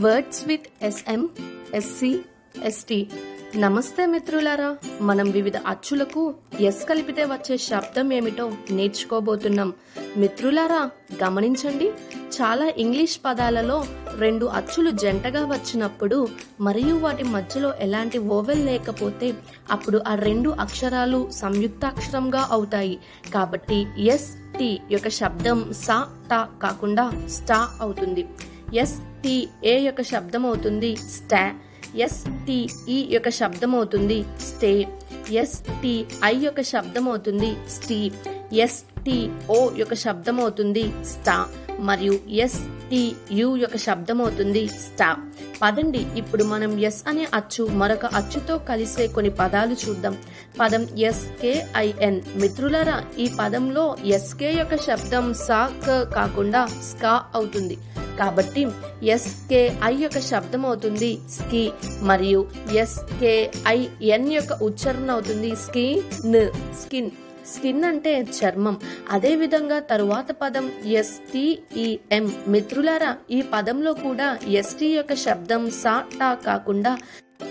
Words with SM SC ST. నమస్తే మిత్రులారా, మనం వివిధ అచ్చులకు ఎస్ కలిపితే వచ్చే శబ్దం ఏమిటో నేర్చుకోబోతున్నాం. మిత్రులారా గమనించండి, చాలా ఇంగ్లీష్ పదాలలో రెండు అచ్చులు జంటగా వచ్చినప్పుడు మరియు వాటి మధ్యలో ఎలాంటి వోవెల్ లేకపోతే అప్పుడు ఆ రెండు అక్షరాలు సంయుక్తాక్షరంగా అవుతాయి. కాబట్టి ఎస్ టి యొక్క శబ్దం సా టా కాకుండా స్టా అవుతుంది. ఎస్ టి ఏ యొక్క శబ్దం అవుతుంది స్టా. ఎస్ టి ఈ యొక్క శబ్దం అవుతుంది స్టే. ఎస్ టి ఐ యొక్క శబ్దం అవుతుంది స్టీ. ఎస్ టి ఓ యొక్క శబ్దం అవుతుంది స్టా మరియు ఎస్ టి యు యొక్క శబ్దం అవుతుంది స్టా. పదండి ఇప్పుడు మనం ఎస్ అనే అచ్చు మరొక అచ్చుతో కలిసే కొన్ని పదాలు చూద్దాం. పదం ఎస్కేఐఎన్. మిత్రులారా, ఈ పదంలో ఎస్కే యొక్క శబ్దం సా క కాకుండా స్కా అవుతుంది. కాబట్టి ఎస్కేఐ యొక్క శబ్దం అవుతుంది స్కీ మరియు ఎస్కేఐఎన్ యొక్క ఉచ్చారణ అవుతుంది స్కిన్. స్కిన్ స్కిన్ అంటే చర్మం. అదే విధంగా తరువాత పదం ఎస్టిఈఎం. మిత్రులారా, ఈ పదంలో కూడా ఎస్టి యొక్క శబ్దం సా టా కాకుండా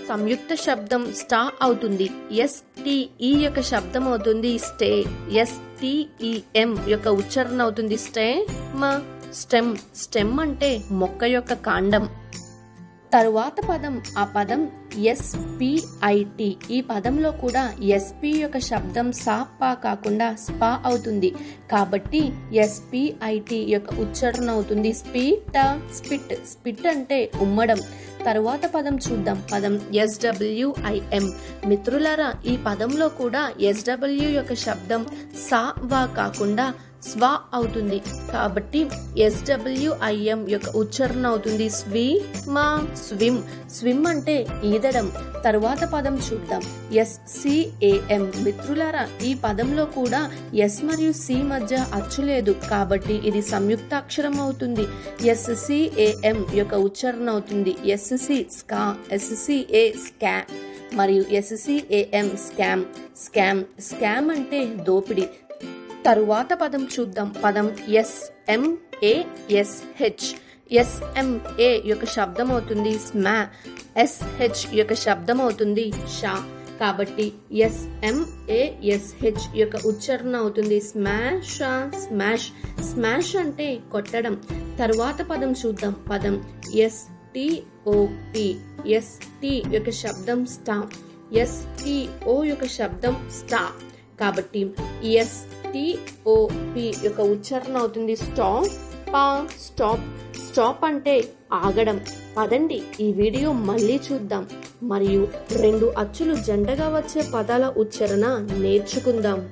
సంయుక్త శబ్దం స్టా అవుతుంది. ఎస్టిఈ యొక్క శబ్దం అవుతుంది స్టే. ఎస్టిఈఎం యొక్క ఉచ్చారణ అవుతుంది స్టే మా. స్టెమ్. స్టెమ్ అంటే మొక్క యొక్క కాండం. తరువాత పదం ఆ పదం ఎస్పిఐటి. ఈ పదంలో కూడా ఎస్పి యొక్క శబ్దం సా పా కాకుండా స్పా అవుతుంది. కాబట్టి ఎస్పిఐటి యొక్క ఉచ్చారణ అవుతుంది స్పీట్. స్పిట్. స్పిట్ అంటే ఉమ్మడం. తరువాత పదం చూద్దాం. పదం ఎస్డబ్ల్యూఐఎం. మిత్రులారా, ఈ పదంలో కూడా ఎస్డబ్ల్యూ యొక్క శబ్దం సా వా కాకుండా స్వా అవుతుంది. కాబట్టి ఎస్డబ్ల్యూఐఎం యొక్క ఉచ్చారణ అవుతుంది స్వీమా. స్విమ్. స్విమ్ అంటే ఈదడం. తరువాత పదం చూద్దాం. ఎస్సిఏఎం. మిత్రులారా, ఈ పదంలో కూడా ఎస్ మరియు సి మధ్య అచ్చు లేదు కాబట్టి ఇది సంయుక్తాక్షరం అవుతుంది. ఎస్సిఏఎం యొక్క ఉచ్చారణ అవుతుంది ఎస్సి స్కా. ఎస్సిఏ స్కా మరియు ఎస్సిఏఎం స్కామ్. స్కామ్. స్కామ్ అంటే దోపిడి. తరువాత పదం చూద్దాం. పదం ఎస్ఎంఏఎస్హెచ్. ఎస్ఎంఏ యొక్క శబ్దం అవుతుంది స్మా. ఎస్హెచ్ యొక్క శబ్దం అవుతుంది షా. కాబట్టి ఎస్ఎంఏఎస్హెచ్ యొక్క ఉచ్చారణ అవుతుంది స్మాష్. స్మాష్. స్మాష్ అంటే కొట్టడం. తరువాత పదం చూద్దాం. పదం ఎస్టిఓపి. ఎస్టి యొక్క శబ్దం స్టా. ఎస్టిఓ యొక్క శబ్దం స్టా. కాబట్టి ఎస్టిఓపి యొక్క ఉచ్చారణ అవుతుంది స్టాప్. స్టాప్. స్టాప్ అంటే ఆగడం. పదండి ఈ వీడియో మళ్ళీ చూద్దాం మరియు రెండు అచ్చులు జంటగా వచ్చే పదాల ఉచ్చారణ నేర్చుకుందాం.